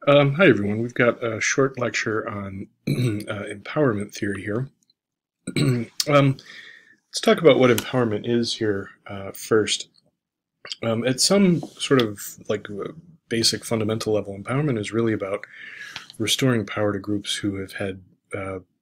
Hi, everyone. We've got a short lecture on empowerment theory here. Let's talk about what empowerment is here first. At some sort of basic fundamental level, empowerment is really about restoring power to groups who have had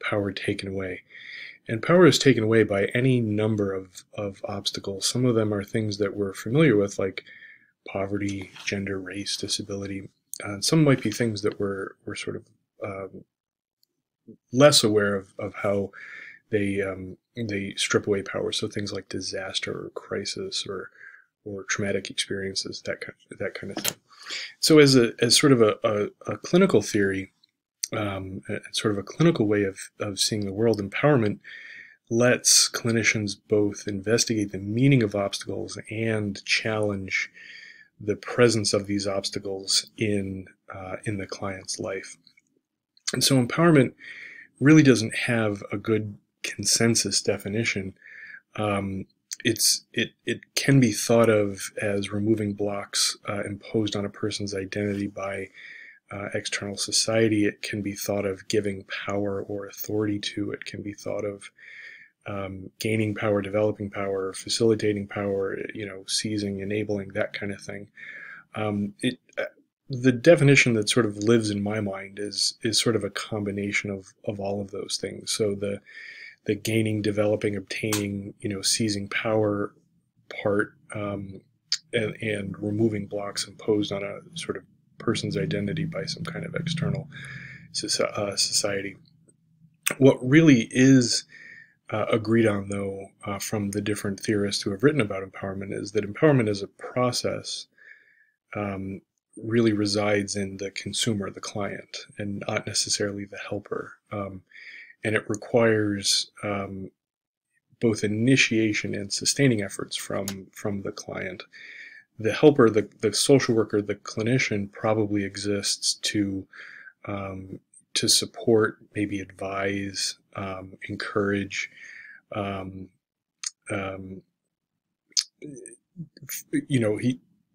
power taken away. And power is taken away by any number of obstacles. Some of them are things that we're familiar with, like poverty, gender, race, disability. Some might be things that we're sort of less aware of how they strip away power. So things like disaster or crisis or traumatic experiences, that kind of thing. So as sort of a clinical theory, sort of a clinical way of seeing the world, empowerment lets clinicians both investigate the meaning of obstacles and challenge the presence of these obstacles in the client's life. And so empowerment really doesn't have a good consensus definition. It can be thought of as removing blocks imposed on a person's identity by external society. It can be thought of giving power or authority to. It can be thought of gaining power, developing power, facilitating power, seizing, enabling, that kind of thing. The definition that sort of lives in my mind is sort of a combination of all of those things. So the gaining, developing, obtaining, seizing power part, and removing blocks imposed on a sort of person's identity by some kind of external society. What really is agreed on, though, from the different theorists who have written about empowerment is that empowerment as a process really resides in the consumer, the client, and not necessarily the helper. And it requires both initiation and sustaining efforts from the client. The helper, the social worker, the clinician probably exists to support, maybe advise, encourage. Um, um,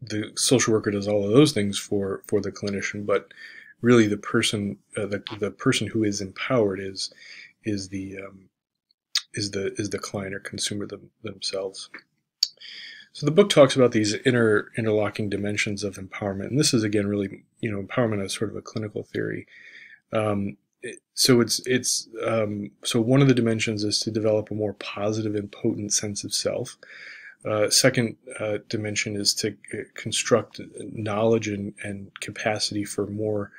the social worker does all of those things for the clinician, but really the person who is empowered is the client or consumer themselves. So the book talks about these interlocking dimensions of empowerment, and this is again really empowerment as sort of a clinical theory. So so one of the dimensions is to develop a more positive and potent sense of self. Second dimension is to construct knowledge and capacity for more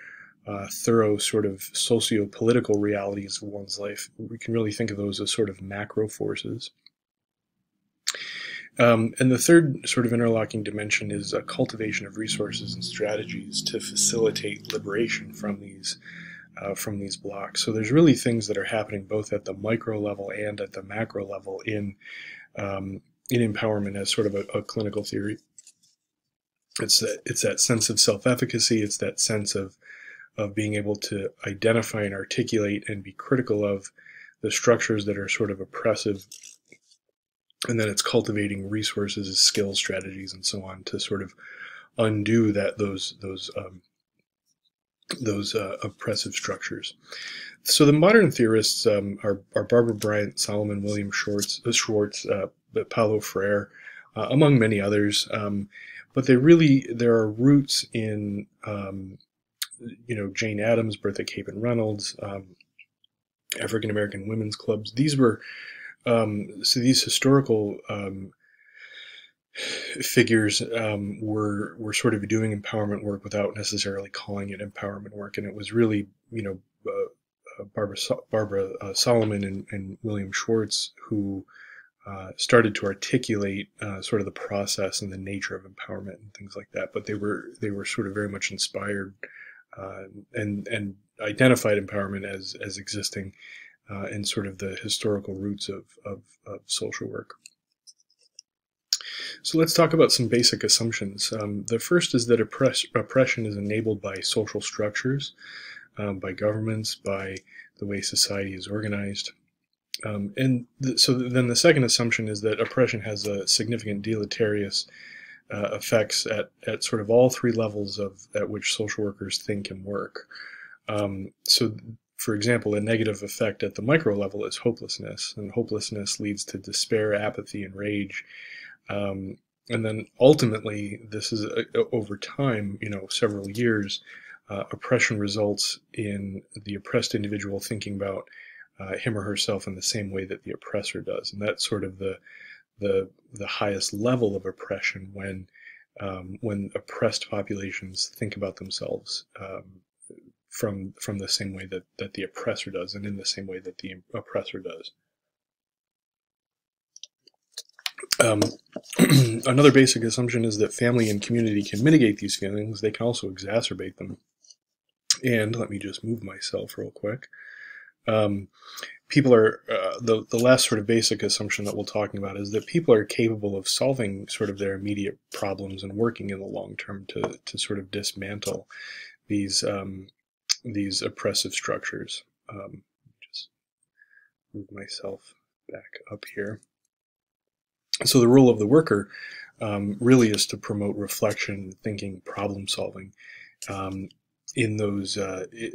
thorough sort of socio-political realities of one's life. We can really think of those as sort of macro forces. And the third sort of interlocking dimension is a cultivation of resources and strategies to facilitate liberation from these blocks. So there's really things that are happening both at the micro level and at the macro level in empowerment as sort of a clinical theory. It's that sense of self-efficacy. It's that sense of being able to identify and articulate and be critical of the structures that are sort of oppressive. And then it's cultivating resources, skills, strategies, and so on to sort of undo those oppressive structures. So the modern theorists are Barbara Bryant, Solomon William Schwartz, Paulo Freire, among many others. But there are roots in Jane Addams, Bertha Capon Reynolds, African American women's clubs. These were so these historical figures were sort of doing empowerment work without necessarily calling it empowerment work, and it was really Barbara Solomon and William Schwartz who started to articulate sort of the process and the nature of empowerment and things like that. But they were sort of very much inspired and identified empowerment as existing in sort of the historical roots of social work. So let's talk about some basic assumptions. The first is that oppression is enabled by social structures, by governments, by the way society is organized. So then the second assumption is that oppression has a significant deleterious effects at sort of all three levels at which social workers think and work. So, for example, a negative effect at the micro level is hopelessness, and hopelessness leads to despair, apathy, and rage. And then ultimately, this is over time, several years, oppression results in the oppressed individual thinking about him or herself in the same way that the oppressor does, and that's sort of the highest level of oppression when oppressed populations think about themselves from the same way that the oppressor does, and in the same way that the oppressor does. Another basic assumption is that family and community can mitigate these feelings. They can also exacerbate them. And let me just move myself real quick. People are, the last sort of basic assumption that we're talking about is that people are capable of solving sort of their immediate problems and working in the long term to sort of dismantle these oppressive structures. Just move myself back up here. So the role of the worker really is to promote reflection, thinking, problem solving in those,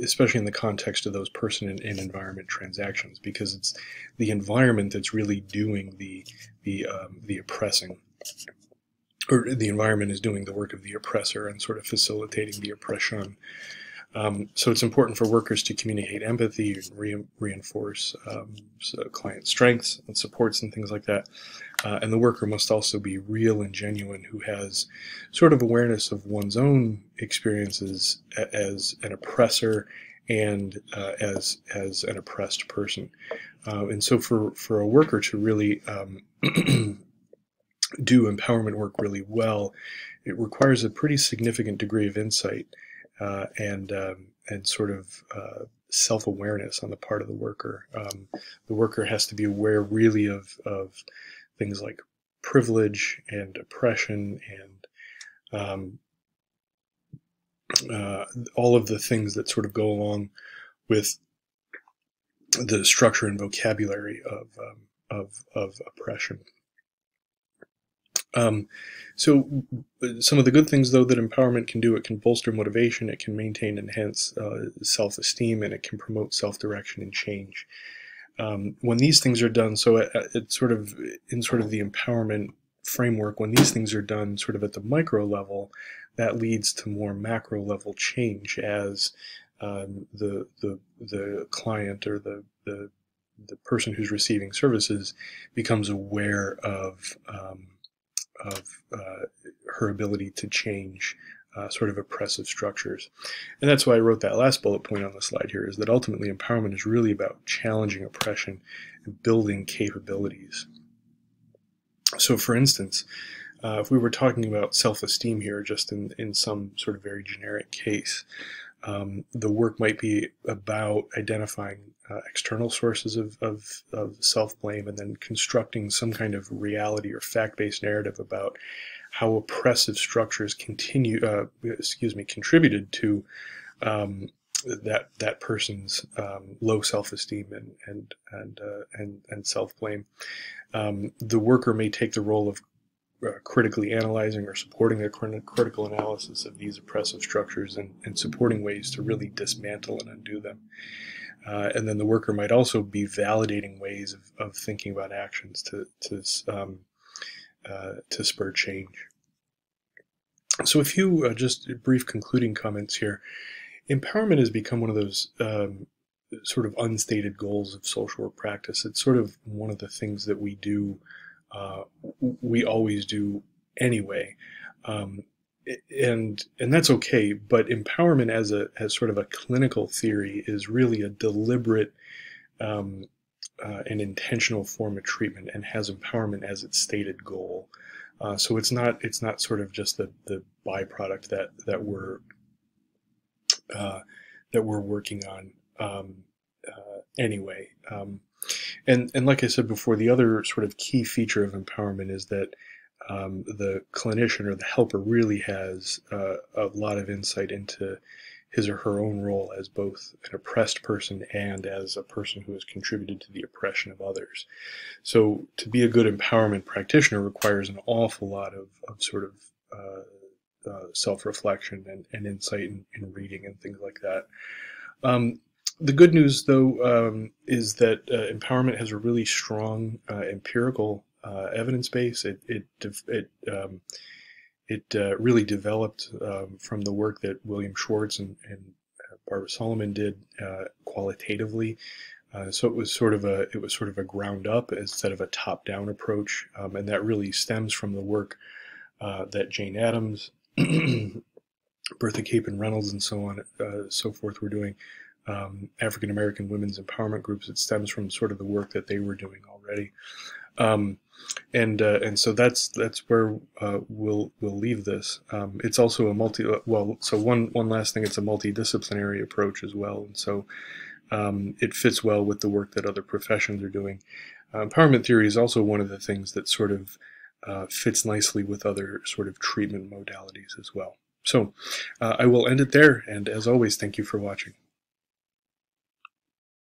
especially in the context of those person and environment transactions, because it's the environment that's really doing the oppressing, or the environment is doing the work of the oppressor and sort of facilitating the oppression. So it's important for workers to communicate empathy and reinforce client strengths and supports and things like that. And the worker must also be real and genuine, who has sort of awareness of one's own experiences as an oppressor and as an oppressed person. And so for a worker to really do empowerment work really well, it requires a pretty significant degree of insight and sort of self-awareness on the part of the worker. The worker has to be aware really of things like privilege and oppression and all of the things that sort of go along with the structure and vocabulary of oppression. So some of the good things, though, that empowerment can do: it can bolster motivation, it can maintain and enhance self-esteem, and it can promote self-direction and change. When these things are done, so it's sort of in sort of the empowerment framework, when these things are done sort of at the micro level, that leads to more macro level change as the client or the person who's receiving services becomes aware of her ability to change sort of oppressive structures. And that's why I wrote that last bullet point on the slide here, is that ultimately empowerment is really about challenging oppression and building capabilities. So for instance, if we were talking about self-esteem here, just in some sort of very generic case, the work might be about identifying external sources of self-blame and then constructing some kind of reality or fact-based narrative about how oppressive structures contributed to that person's low self-esteem and self-blame. The worker may take the role of critically analyzing or supporting a critical analysis of these oppressive structures and supporting ways to really dismantle and undo them. And then the worker might also be validating ways of thinking about actions to spur change. So a few just brief concluding comments here. Empowerment has become one of those sort of unstated goals of social work practice. It's sort of one of the things that we do, we always do anyway, and that's okay. But empowerment as sort of a clinical theory is really a deliberate and intentional form of treatment, and has empowerment as its stated goal. So it's not sort of just the byproduct that we're working on anyway. And like I said before, the other sort of key feature of empowerment is that the clinician or the helper really has a lot of insight into his or her own role as both an oppressed person and as a person who has contributed to the oppression of others. So to be a good empowerment practitioner requires an awful lot of sort of self-reflection and insight in reading and things like that. The good news, though, is that empowerment has a really strong empirical evidence base. It really developed from the work that William Schwartz and Barbara Solomon did qualitatively. So it was sort of a ground up instead of a top down approach, and that really stems from the work that Jane Addams, Bertha Capon Reynolds, and so on, so forth, were doing. African American women's empowerment groups. It stems from sort of the work that they were doing already, and so that's where we'll leave this. It's also a So one last thing, it's a multidisciplinary approach as well, and so it fits well with the work that other professions are doing. Empowerment theory is also one of the things that sort of fits nicely with other sort of treatment modalities as well. So I will end it there, and as always, thank you for watching.